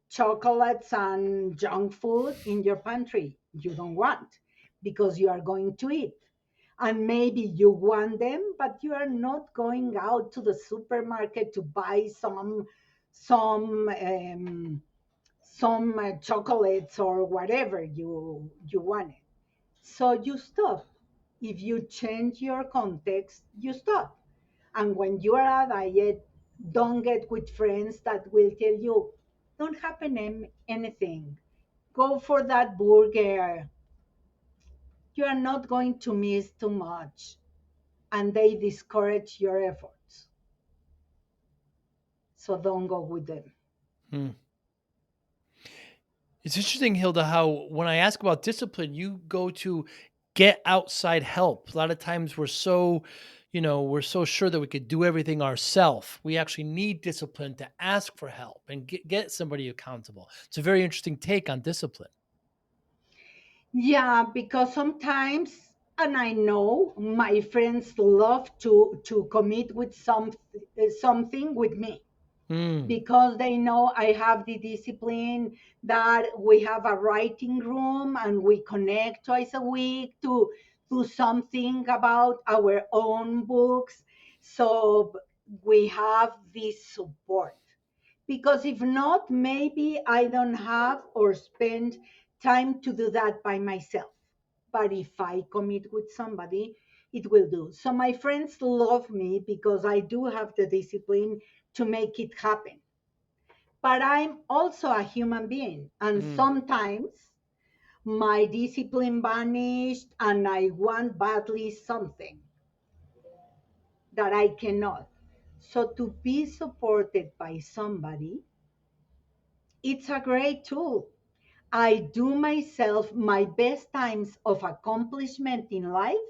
chocolates and junk food in your pantry. You don't want, because you are going to eat. And maybe you want them, but you are not going out to the supermarket to buy some chocolates or whatever you wanted. So you stop. If you change your context, you stop. And when you are a diet, don't get with friends that will tell you, don't happen anything. Go for that burger. You are not going to miss too much. And they discourage your efforts. So don't go with them. Hmm. It's interesting, Hilda, how when I ask about discipline, you go to get outside help. A lot of times we're so, we're so sure that we could do everything ourselves. We actually need discipline to ask for help and get somebody accountable. It's a very interesting take on discipline. Yeah, because sometimes and I know my friends love to commit with something with me Mm, because they know I have the discipline, that we have a writing room and we connect twice a week to do something about our own books. So we have this support. Because if not, maybe I don't have or spend time to do that by myself. But if I commit with somebody, it will do. So my friends love me because I do have the discipline to make it happen. But I'm also a human being, and mm, sometimes my discipline vanished and I want badly something that I cannot. So to be supported by somebody, it's a great tool. I do myself my best times of accomplishment in life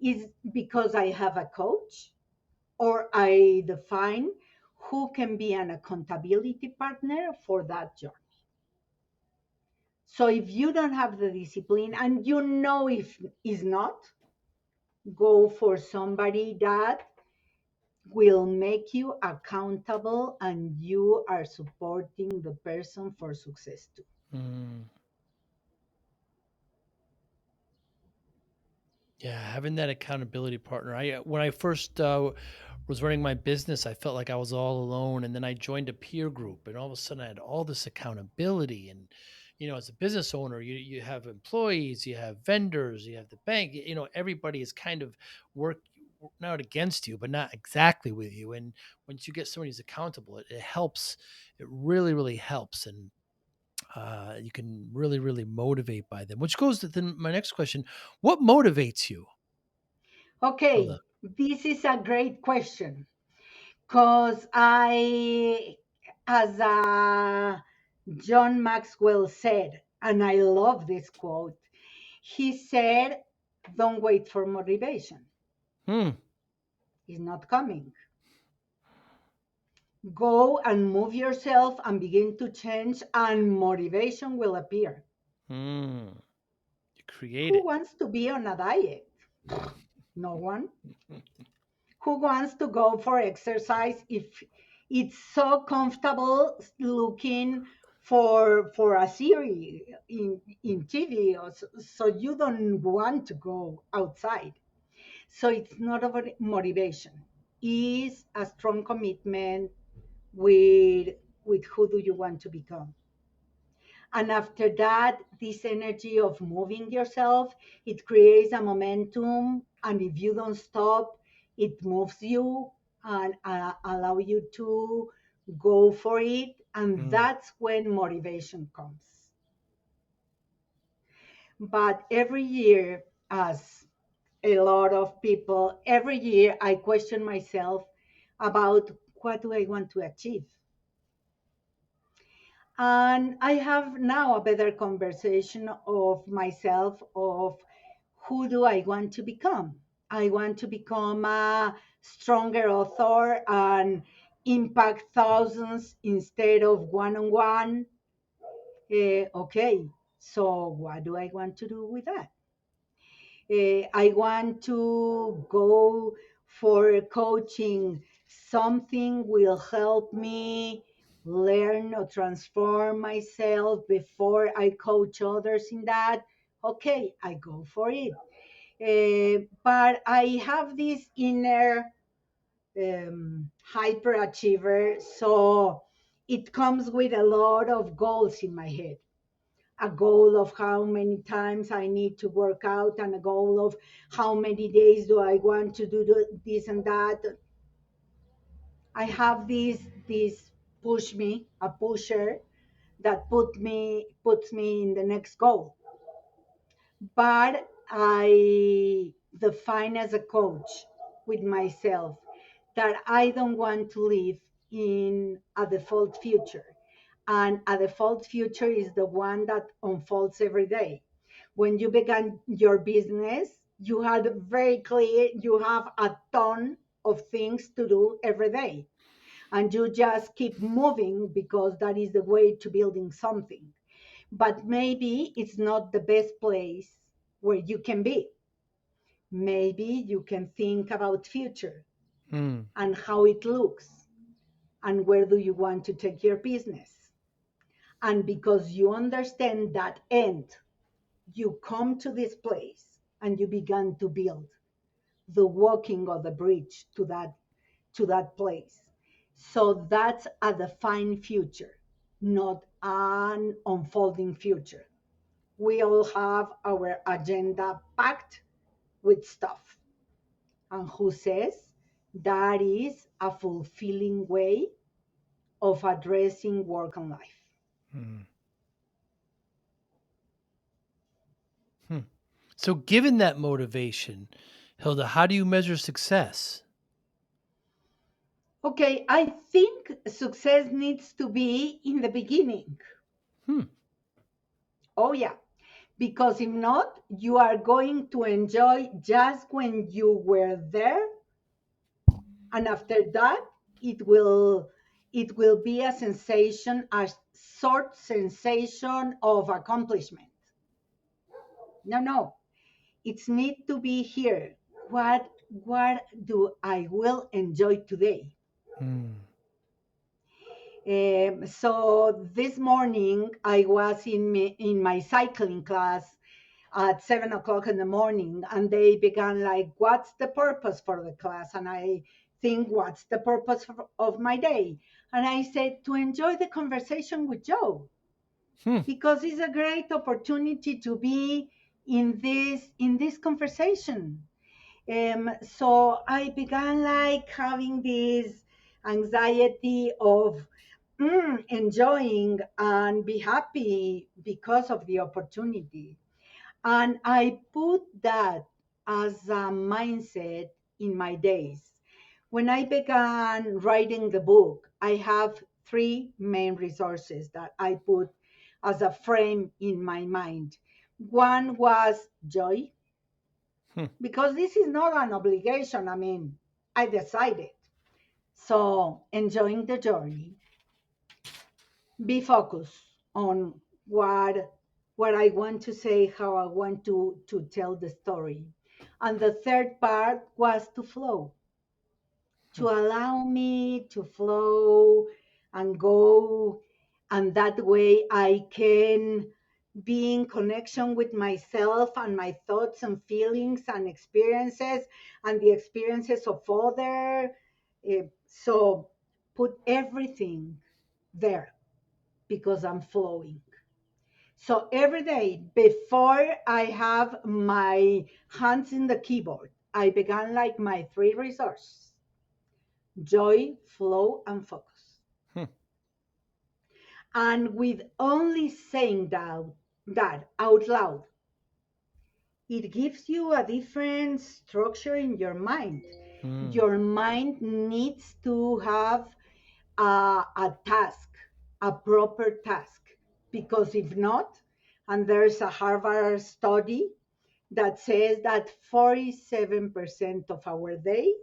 is because I have a coach, or I define who can be an accountability partner for that journey. So if you don't have the discipline and you know if is not, go for somebody that will make you accountable and you are supporting the person for success too. mm. Yeah, having that accountability partner. When I first was running my business, I felt like I was all alone, and then I joined a peer group, and all of a sudden I had all this accountability. And as a business owner, you have employees, you have vendors, you have the bank. Everybody is kind of working out against you, but not exactly with you. And once you get somebody who's accountable, it helps. It really, really helps, and you can really, really motivate by them. Which goes to my next question: what motivates you, Hilda? Okay, this is a great question because as John Maxwell said, and I love this quote, he said, don't wait for motivation. Hmm. It's not coming. Go and move yourself and begin to change, and motivation will appear. Hmm. You create Who it. wants to be on a diet? No one. Who wants to go for exercise if it's so comfortable looking for a series in TV, or so you don't want to go outside. So it's not about motivation. It's a strong commitment with who do you want to become. And after that, this energy of moving yourself, it creates a momentum. And if you don't stop, it moves you and allow you to go for it. And Mm, that's when motivation comes. But every year, as a lot of people, every year I question myself about what do I want to achieve. And I have now a better conversation of myself, of who do I want to become. I want to become a stronger author and impact thousands instead of one-on-one. Okay, so what do I want to do with that? I want to go for coaching. Something will help me learn or transform myself before I coach others in that. Okay, I go for it. But I have this inner hyperachiever, so it comes with a lot of goals in my head. A goal of how many times I need to work out, and a goal of how many days do I want to do this and that. I have this a pusher that puts me in the next goal. But I define as a coach with myself that I don't want to live in a default future. And a default future is the one that unfolds every day. When you began your business, you had very clear, you have a ton of things to do every day. And you just keep moving because that is the way to building something. But maybe it's not the best place where you can be. Maybe you can think about future Mm. and how it looks and where do you want to take your business. And because you understand that end, you come to this place and you began to build the walking of the bridge to that place. So that's a defined future, not an unfolding future. We all have our agenda packed with stuff. And who says that is a fulfilling way of addressing work and life? Mm. Hmm. So, given that motivation, Hilda, how do you measure success? Okay, I think success needs to be in the beginning. Hmm. Oh, yeah. Because if not, you are going to enjoy just when you were there. And after that, it will be a sensation, a short sensation of accomplishment. No, no. It's need to be here. What do I will enjoy today? Mm. So this morning I was in my cycling class at 7 o'clock in the morning, and they began like, "What's the purpose for the class?" And I think, "What's the purpose of my day?" And I said, "To enjoy the conversation with Joe, Hmm. because it's a great opportunity to be in this conversation." So I began like having this anxiety of enjoying and be happy because of the opportunity. And I put that as a mindset in my days. When I began writing the book, I have three main resources that I put as a frame in my mind. One was joy, Hmm. because this is not an obligation. I mean, I decided. So, enjoying the journey, be focused on what I want to say, how I want to tell the story. And the third part was to flow, to allow me to flow and go. And that way I can be in connection with myself and my thoughts and feelings and experiences and the experiences of other. So put everything there because I'm flowing. So every day before I have my hands in the keyboard, I began like my three resources: joy, flow, and focus. Hmm. And with only saying that out loud, it gives you a different structure in your mind. Mm. Your mind needs to have a task, a proper task, because if not, and there's a Harvard study that says that 47% of our day,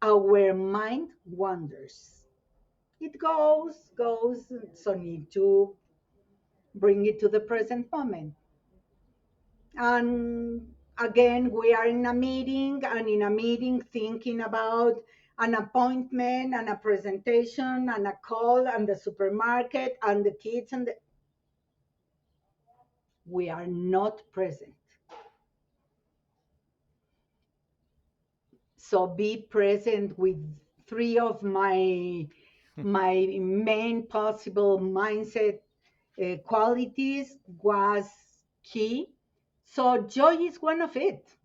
our mind wanders. It goes, so need to bring it to the present moment. And again, we are in a meeting, and in a meeting, thinking about an appointment and a presentation and a call and the supermarket and the kids we are not present. So be present with three of my main possible mindset qualities was key. So joy is one of it.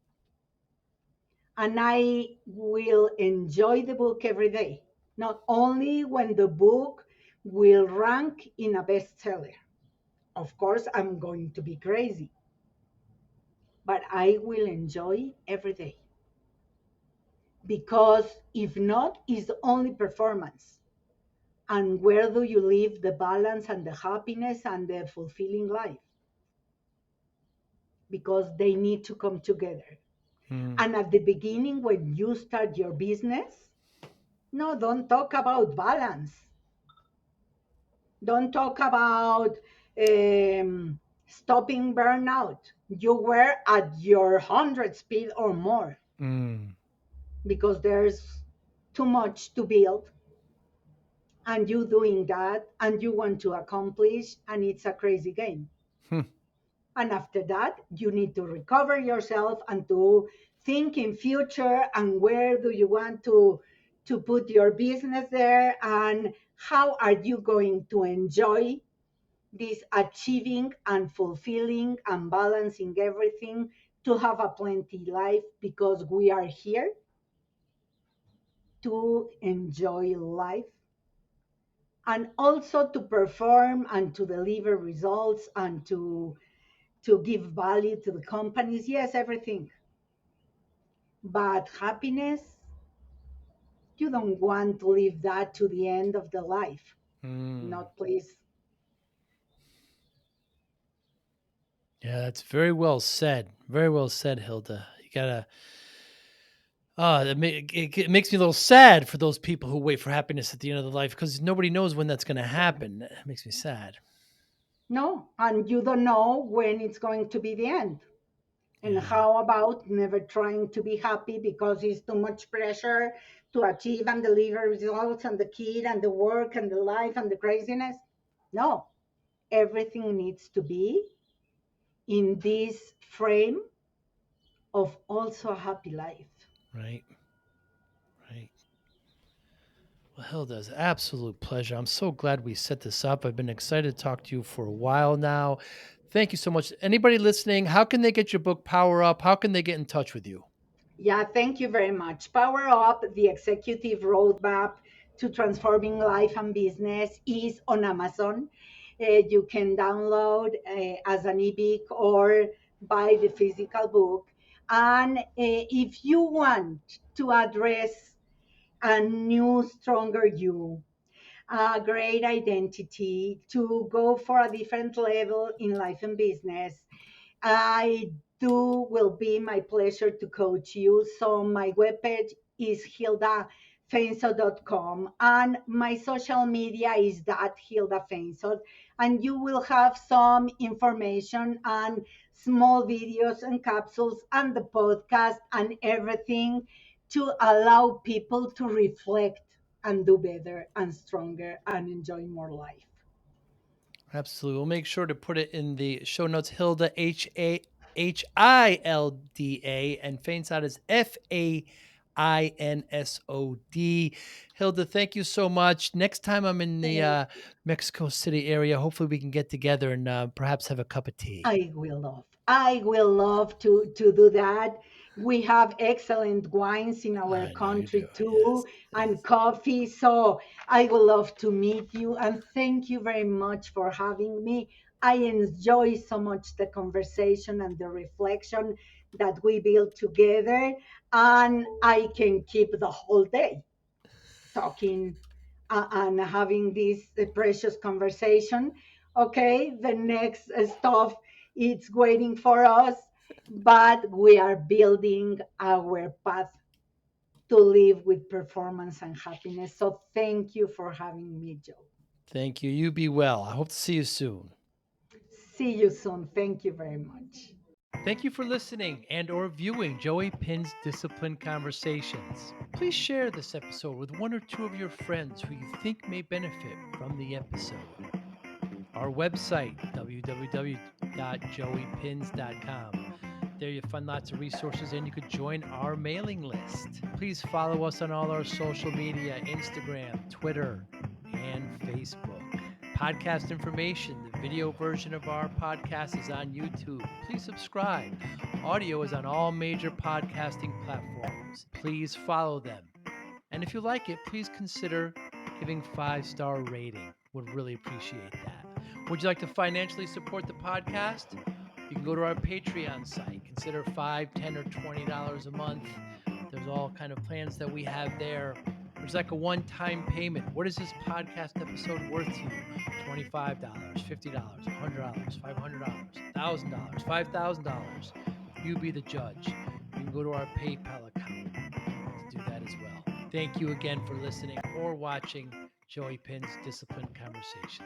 And I will enjoy the book every day, not only when the book will rank in a bestseller. Of course, I'm going to be crazy, but I will enjoy every day, because if not, it's only performance. And where do you live the balance and the happiness and the fulfilling life? Because they need to come together. Mm. And at the beginning, when you start your business, no, don't talk about balance. Don't talk about um, stopping burnout. You were at your 100 speed or more Mm. because there's too much to build, and you doing that and you want to accomplish, and it's a crazy game. Hmm. And after that, you need to recover yourself and to think in future, and where do you want to put your business there, and how are you going to enjoy this achieving and fulfilling and balancing everything to have a plenty life, because we are here to enjoy life and also to perform and to deliver results and to give value to the companies. Yes, everything. But happiness, you don't want to leave that to the end of the life. Mm. Not please. Yeah, that's very well said. Very well said, Hilda. You gotta. It makes me a little sad for those people who wait for happiness at the end of the life because nobody knows when that's going to happen. It makes me sad. No, and you don't know when it's going to be the end. And Yeah, how about never trying to be happy because it's too much pressure to achieve and deliver results, and the kid and the work and the life and the craziness? No, everything needs to be in this frame of also a happy life. right, right. Well, Hilda, it's an absolute pleasure. I'm so glad we set this up. I've been excited to talk to you for a while now. Thank you so much. Anybody listening, how can they get your book, Power Up? How can they get in touch with you? Yeah, thank you very much. Power Up, the executive roadmap to transforming life and business, is on Amazon. You can download as an ebook or buy the physical book. And if you want to address a new, stronger you, a great identity, to go for a different level in life and business, I do will be my pleasure to coach you. So my webpage is hildafainsod.com, and my social media is that Hilda Fainsod, and you will have some information and small videos and capsules and the podcast and everything to allow people to reflect and do better and stronger and enjoy more life. Absolutely. We'll make sure to put it in the show notes. Hilda, Hilda, and Fainsod is Fainsod. Hilda, thank you so much. Next time I'm in the Mexico City area, hopefully we can get together and perhaps have a cup of tea. I will love to do that. We have excellent wines in our I know you do. country too, Yes. and Yes. coffee. So I would love to meet you, and thank you very much for having me. I enjoy so much the conversation and the reflection that we build together, and I can keep the whole day talking and having this precious conversation. Okay, the next stuff it's waiting for us, but we are building our path to live with performance and happiness. So thank you for having me, Joe. Thank you. You be well. I hope to see you soon. See you soon. Thank you very much. Thank you for listening and or viewing Joey Pin's Discipline Conversations. Please share this episode with one or two of your friends who you think may benefit from the episode. Our website, www.joeypins.com. There you'll find lots of resources and you could join our mailing list. Please follow us on all our social media, Instagram, Twitter, and Facebook. Podcast information. The video version of our podcast is on YouTube. Please subscribe. Audio is on all major podcasting platforms. Please follow them. And if you like it, please consider giving 5-star rating. Would really appreciate that. Would you like to financially support the podcast? You can go to our Patreon site. Consider $5, $10, or $20 a month. There's all kind of plans that we have there. There's like a one-time payment. What is this podcast episode worth to you? $25, $50, $100, $500, $1,000, $5,000. You be the judge. You can go to our PayPal account to do that as well. Thank you again for listening or watching Joey Pin's Discipline Conversations.